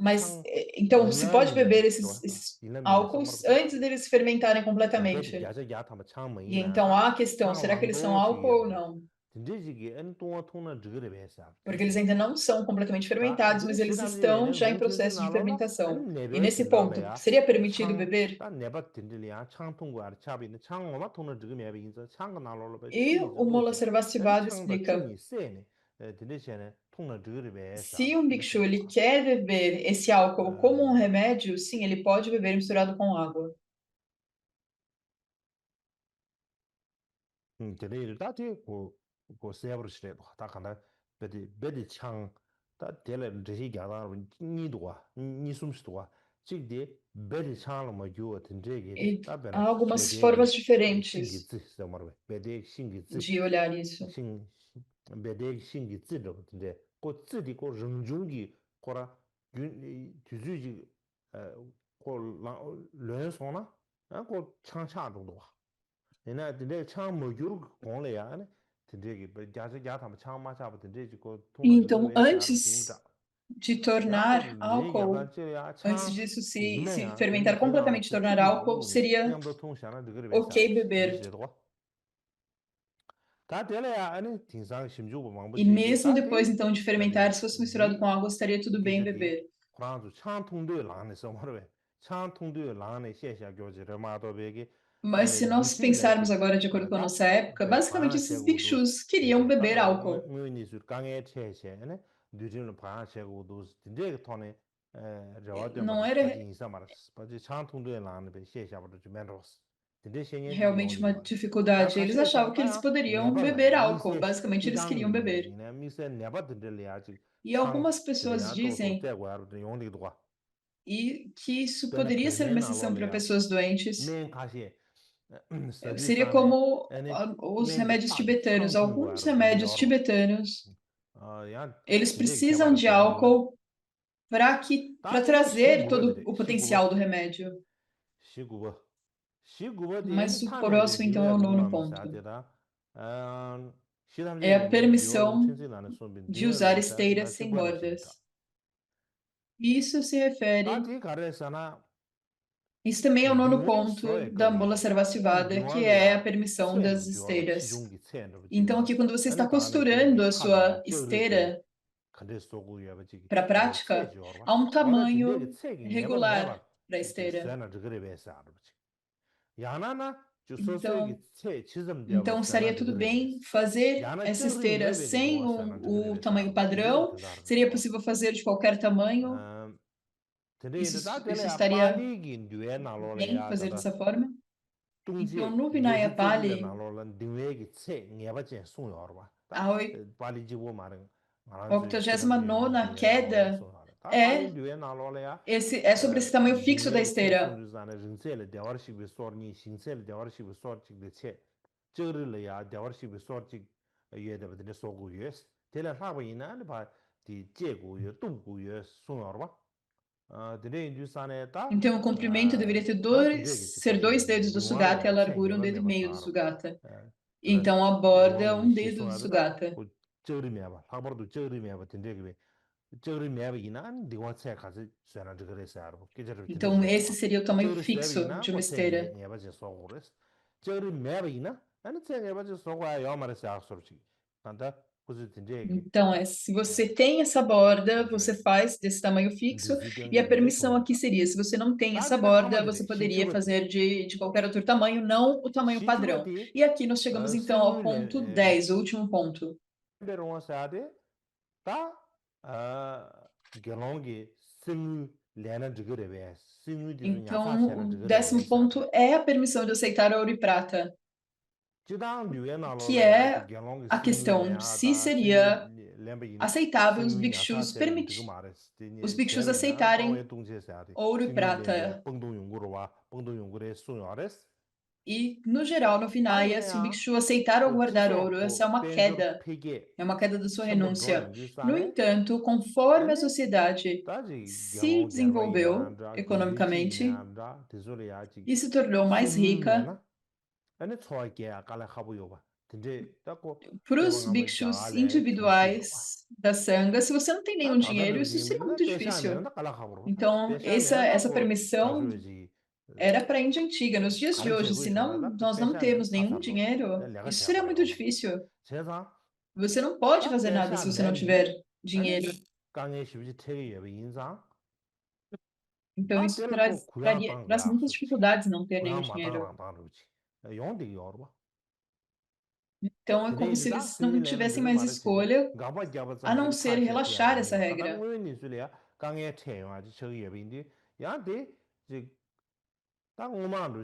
Mas, 창 então, se pode beber 일남이네. esses 일남이네 álcools 서머르다. antes deles se fermentarem 베디 completamente. 야자 야타봐 창 E então 뭐이나. há a questão, 창 será que eles são álcool ou 랑도시게. não? 진짜지기 엔 동안 통나 저거를 배사. Porque eles ainda não são completamente 다 fermentados, 근데 mas eles 시담지 estão 얘는 já em 몽튼지 processo de 나로라 fermentação. 엔 E 네버 nesse ponto, 진달래야 seria permitido 창 beber? 다 네버 딘들이야 창 통과 아래 차비는 창 얼마 돈을 지금 해야 인자 창가 나로라 배 E 충이자 o Mola 로세 엔 Sarvastivada 창다 explica: 충이 세네 딘데시네 통나 지그리 배사 se um bhikshu 딘데 ele quer beber esse álcool como um remédio, sim, ele pode beber misturado com água. 딘데 다티 고 세브르시레도 다 간다 베디 창다 델레 드시 가다 니도와 니 숨스도와 직디 베디 창을 뭐 주어 딘데게 E 다 há 베나 algumas 베데게 formas diferentes 신기지 정말 베데 신기지 de olhar isso. 신 베데 신기지도 근데 그 찌디 그 릉중기 거라 주주지 그 런소나 그 창차 정도 내가 근데 창 뭐주로 공래야 근데 그 자세 야타 창 마차부 근데 그 통나 저거 Então, 왜 사람 antes 힘다 de 야고 tornar 내 álcool, 야반지야 antes 창 disso se 이내야 근데 fermentar 대나로 completamente, tornar álcool, 찌찌기 seria 냠도 통샤나 그걸 왜 ok 사람 근데 beber. 제도 다 되려야 아니 등상 심주고 E 망부지게 mesmo 다 depois, 돼. então, de fermentar, 어디 se fosse misturado com 디 água, estaria tudo bem 디게디 beber. 프랑스 창통도에 라네서 말왜 창통도에 라네 셰샤 교지를 마도베게 Mas se nós pensarmos 디실래지 agora de acordo com a 다 nossa época, basicamente esses 바나셰고도 bhikshus queriam 디제 beber 따라 álcool. 응의니스 강에 체셰네 디질은 바나셰고도 디제 토네 저와된 Não 말스 era 바지 인사 말스 바지 창통도에 라네 베 셰샤부터 주면로스 디제 셰녜지 realmente uma 용리도 다 dificuldade. Eles achavam 가시에서 que eles 다 poderiam beber 네발라야 álcool. 미세 Basicamente, eles queriam beber. 시장이네 미세 네바든들이야지 E 창 algumas pessoas 드려야도도 dizem 대과로 용리도 와 que isso 그러나 poderia ser uma 베네나 exceção para 로래야 pessoas doentes. 맨 가시에 Seria 서지산에 como 아니 os 맨게 remédios 답이 tibetanos. Alguns 창통과로 된 remédios 여러 tibetanos, 야 eles 되게 precisam 개발을 de 되는구나 álcool para 다들 trazer todo 시구버들이 o 시구버 potencial do remédio. 시구버 시구버디 Mas 애니 o 타네베 próximo, então, é 디베 o nono 롱나마 ponto. 사데다 É a 시담제게네 디오롱 permissão 첸지나는 손빈 de 디베 usar 롱사 esteiras 나 sem 직관의 힘다 bordas. Isso se refere, 다디 가르에서나 isso também é o nono 뉴에 ponto 소에 da Mula 거기 단 Sarvastivada, que é a 주얼이야 permissão das 체도 주얼로 esteiras. 시중기 체도 Então, 지나 aqui, quando você está 아니 다네 디 costurando a 타다야 sua 저르게 esteira 근데 소고야 버지 para a 근데 prática, 체지 얼마 há um 와라 딘데게 tamanho 체기 네버 regular 네버 para a esteira. 세나 저거를 베서 알아보지 야나나 주 소소에게 Então, 체 지점 되어 então 세나 estaria tudo 저거를 베서 bem fazer 야나 essa 저르 esteira 네베게 sem 도와 세나 저거를 o 베서 tamanho 알아보지 딘데게 padrão. 된다는 Seria 거 possível fazer de qualquer tamanho. 딘데게 다 Isso 될래야 estaria 빨리기 뉘에 bem 나로래야 fazer 다다 dessa forma. Então, 둥지 no Vinaya 요시 제기가 Pali, 나로란 딩웨기 체 녀바제 송여와 다 a 빨리 지고 말은 말한지 시람제 89ª 뉘에 나로란 queda 송여와 다 빨리 é 뉘에 나로래야 é sobre esse tamanho fixo da 딩웨기 체 esteira. 송주자네 rinsel에 대화식비 소르니 신sel에 대화식비 소르직의 체 저르려야 대화식비 소르직 예데 버데 소고유스 텔라 하바이나 바 디 제고유 뚱고유 송여와 Então, o comprimento deveria ser 2 dedos do Sugata e a largura 1 dedo e meio do Sugata. Então, a borda é 1 dedo do Sugata. Então, esse seria o tamanho fixo de uma esteira. Então, se você tem essa borda, você faz desse tamanho fixo, e a permissão aqui seria, se você não tem essa borda, você poderia fazer de qualquer outro tamanho, não o tamanho padrão. E aqui nós chegamos, então, ao ponto 10, o último ponto. Então, o 10º ponto é a permissão de aceitar ouro e prata, que é a questão se seria aceitável os bhikshus aceitarem ouro e prata. E, no geral, no Vinaya, se um bhikshu aceitar ou guardar ouro, essa é uma queda da sua renúncia. No entanto, conforme a sociedade se desenvolveu economicamente e se tornou mais rica, para os bhikshus individuais da Sangha, se você não tem nenhum dinheiro, isso seria muito difícil. Então, essa permissão era para a Índia antiga. Nos dias de hoje, se nós não temos nenhum dinheiro, isso seria muito difícil. Você não pode fazer nada se você não tiver dinheiro. Então, isso traz muitas dificuldades não ter nenhum dinheiro. Então, é como se eles não tivessem mais escolha a não ser relaxar essa regra.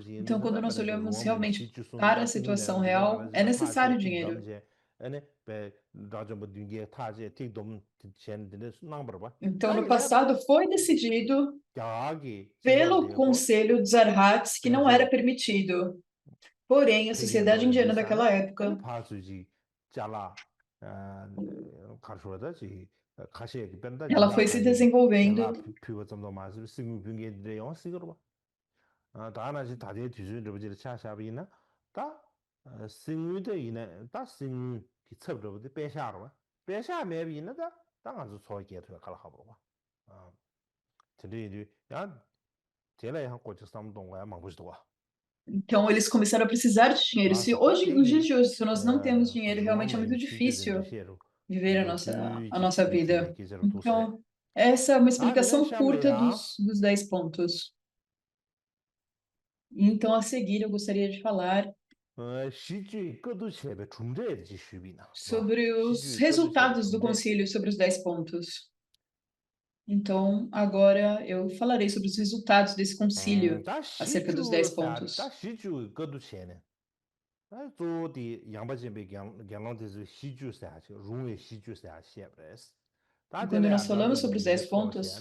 Então, quando nós olhamos realmente para a situação real, é necessário dinheiro. Então, no passado, foi decidido pelo Conselho dos Arhats que não era permitido. Porém, a sociedade indiana daquela época ela foi se desenvolvendo Então, eles começaram a precisar de dinheiro. Nos dias de hoje, se nós não temos dinheiro, realmente é muito difícil viver a nossa vida. Então, essa é uma explicação curta dos 10 pontos. Então, a seguir, eu gostaria de falar sobre os resultados do concílio sobre os 10 pontos. Então, agora eu falarei sobre os resultados desse concílio acerca dos 10 pontos. E quando nós falamos sobre os 10 pontos,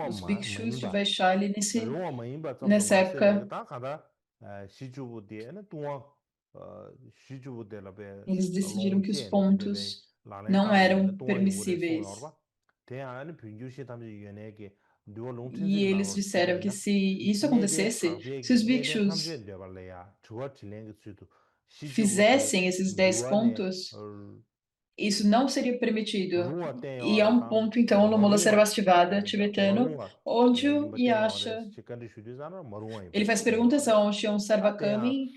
os bhikshus de Vaishali nessa época, eles decidiram que os pontos não eram permissíveis. E eles disseram que se isso acontecesse, se os bhikshus fizessem esses 10 pontos, isso não seria permitido. E há um ponto, então, no Mula Sarvastivada tibetano, onde o Yasha ele faz perguntas ao Shion Sarvakami,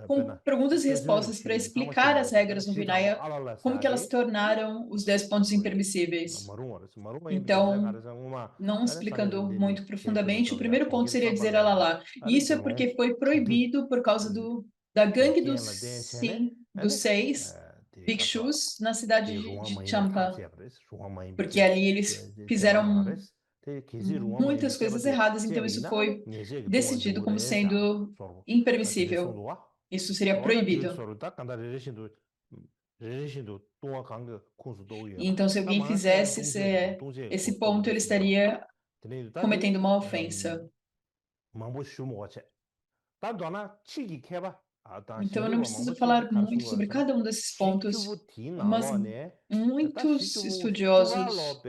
com perguntas e respostas para explicar as regras no Vinaya, como que elas tornaram os 10 pontos impermissíveis. Então, não explicando muito profundamente, o primeiro ponto seria dizer alalá. Isso é porque foi proibido por causa da gangue dos 6 bhikshus na cidade de Champa, porque ali eles fizeram muitas coisas erradas, então isso foi decidido como sendo impermissível. Isso seria proibido. Então, se alguém fizesse esse ponto, ele estaria cometendo uma ofensa. Então, eu não preciso falar muito sobre cada um desses pontos, mas muitos estudiosos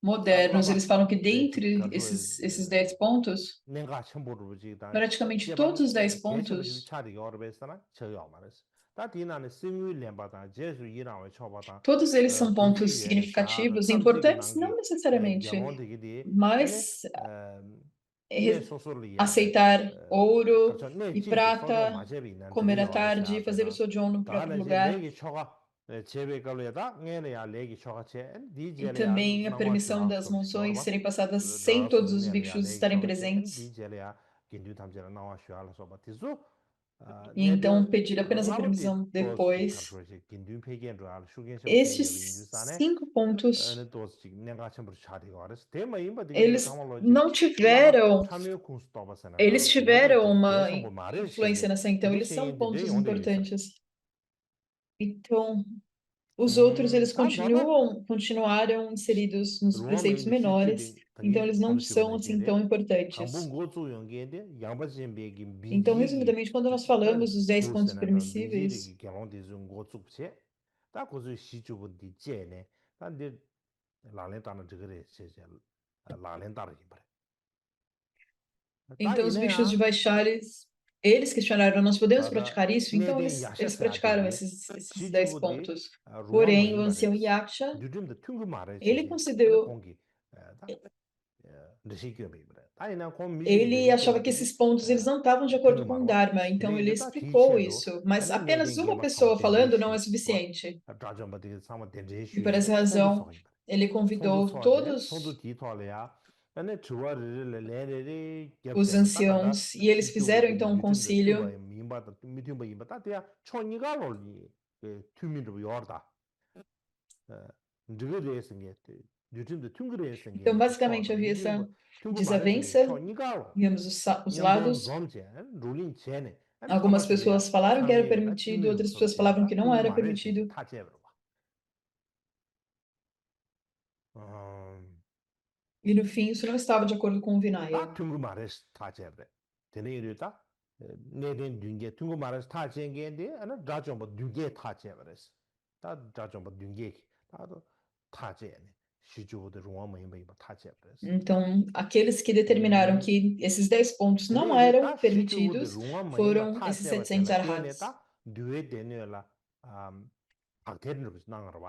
modernos, eles falam que dentre esses 10 pontos, praticamente todos os 10 pontos, todos eles são pontos significativos e importantes, não necessariamente, mas aceitar ouro e prata, comer à tarde, fazer o sojourn no próprio lugar, e também a permissão das monções serem passadas sem todos os bhikshus estarem presentes. E então pedir apenas a permissão depois. Estes 5 pontos, eles não tiveram, eles tiveram uma influência nessa, então eles são pontos importantes. Então, os outros, eles continuaram inseridos nos preceitos menores, então eles não são assim tão importantes. Então, resumidamente, quando nós falamos dos 10 pontos permissíveis, então os bichos de Vaishalis, eles questionaram, nós podemos praticar isso? Então eles praticaram esses 10 pontos. Porém, o ancião Yaksha, ele considerou, ele achava que esses pontos eles não estavam de acordo com o Dharma, então ele explicou isso, mas apenas uma pessoa falando não é suficiente. E por essa razão, ele convidou todos os anciãos e eles fizeram então um concílio. Então, basicamente, havia essa desavença, vimos os lados. Algumas pessoas falaram que era permitido, outras pessoas falavam que não era permitido. E no fim, isso não estava de acordo com o Vinaya. Então, aqueles que determinaram que esses 10 pontos não eram permitidos foram esses 700 arhats.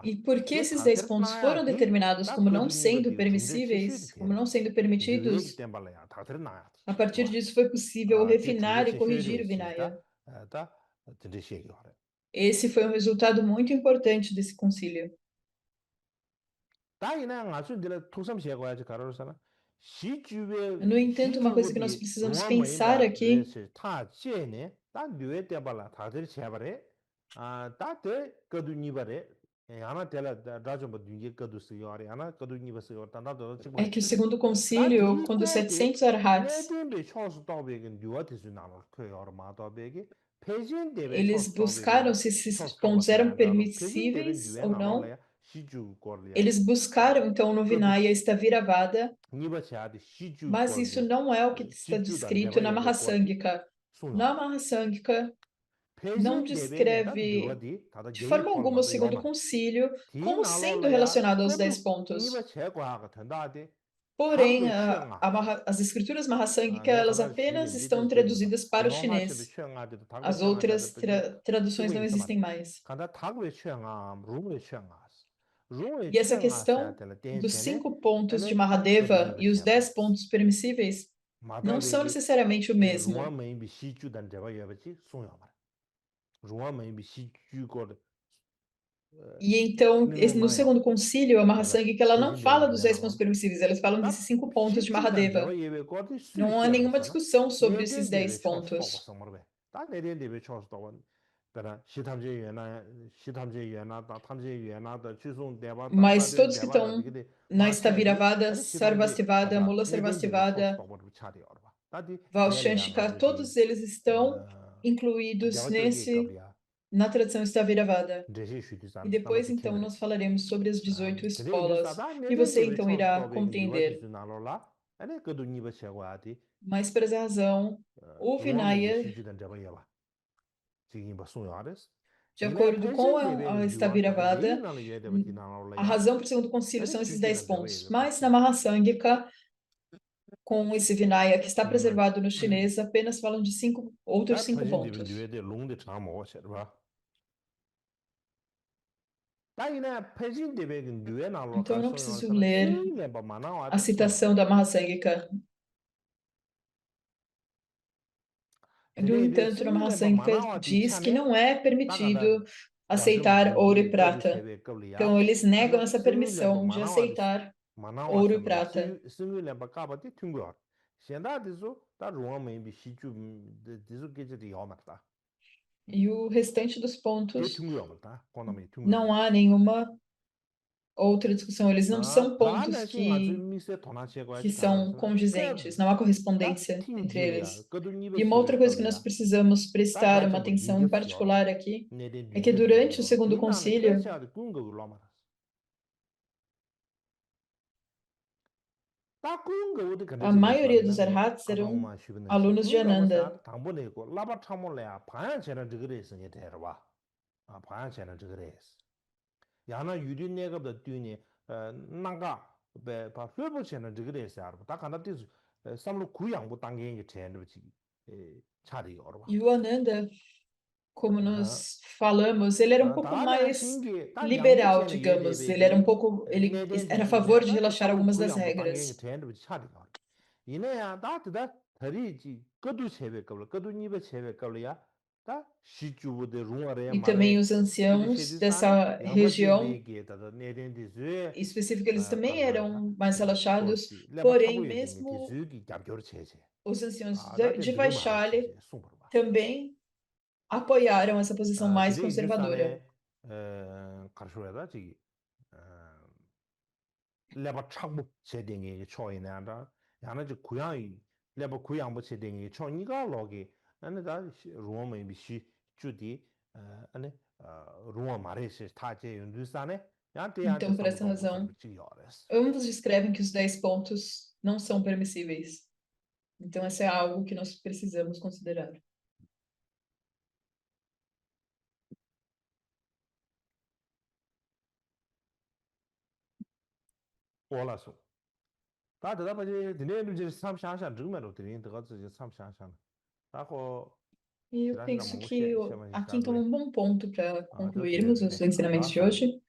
E por que esses 10 pontos foram determinados como não sendo permissíveis, como não sendo permitidos? A partir disso foi possível refinar e corrigir o Vinaya. Esse foi um resultado muito importante desse concílio. No entanto, uma coisa que nós precisamos pensar aqui é que o segundo concílio, quando os 700 arhats, eles buscaram se esses pontos eram permissíveis ou não. Eles buscaram, então, no Vinaya Staviravada, mas isso não é o que está descrito na Mahasangika. Na Mahasangika, não descreve de forma alguma o segundo concílio como sendo relacionado aos 10 pontos. Porém, as escrituras Mahasangika, elas apenas estão traduzidas para o chinês. As outras traduções não existem mais. E essa questão dos 5 pontos de Mahadeva e os 10 pontos permissíveis não são necessariamente o mesmo. E então, no segundo concílio, a Mahasangika, ela não fala dos 10 pontos permissíveis, elas falam desses 5 pontos de Mahadeva. Não há nenhuma discussão sobre esses 10 pontos. Mas todos que estão na Staviravada, Sarvastivada, Mula Sarvastivada, Vaushanshika, todos eles estão incluídos na tradição Staviravada. E depois, então, nós falaremos sobre as 18 escolas, e você, então, irá compreender. Mas, por essa razão, o Vinaya De acordo com a Sthaviravada, a razão para o segundo concílio são esses 10 pontos. Mas na Mahasangika, com esse Vinaya que está preservado no chinês, apenas falam de outros 5 pontos. Então eu não preciso ler a citação da Mahasangika. No entanto, na Mahasangika diz que não é permitido aceitar ouro e prata. Então eles negam essa permissão de aceitar ouro e prata. E o restante dos pontos, não há nenhuma outra discussão. Eles não são pontos que são condizentes, não há correspondência entre eles. E uma outra coisa que nós precisamos prestar uma atenção em particular aqui é que durante o segundo concílio, a maioria dos arhats eram alunos de Ananda. 야나 유리 내가도 뒤니 나가 바 회복체는 저그래서 알고 다 간다듯이 삼로 구양부 단계에 제한듯이 차리 얼어 E o Ananda, como nós falamos, ele era um pouco mais liberal, digamos. Ele era a favor de relaxar algumas das regras. 이내야 다다 다리지 거두 체베 거두 니베 체베 걸이야 E também os anciãos dessa região específica, eles também eram mais relaxados, porém, mesmo os anciãos de Vaishali também apoiaram essa posição mais conservadora. Então, por essa razão, ambos descrevem que os 10 pontos não são permissíveis. Então, essa é algo que nós precisamos considerar. Olá, só. Tá, dá para dizer, E eu penso que aqui então é um bom ponto para concluirmos os ensinamentos de hoje.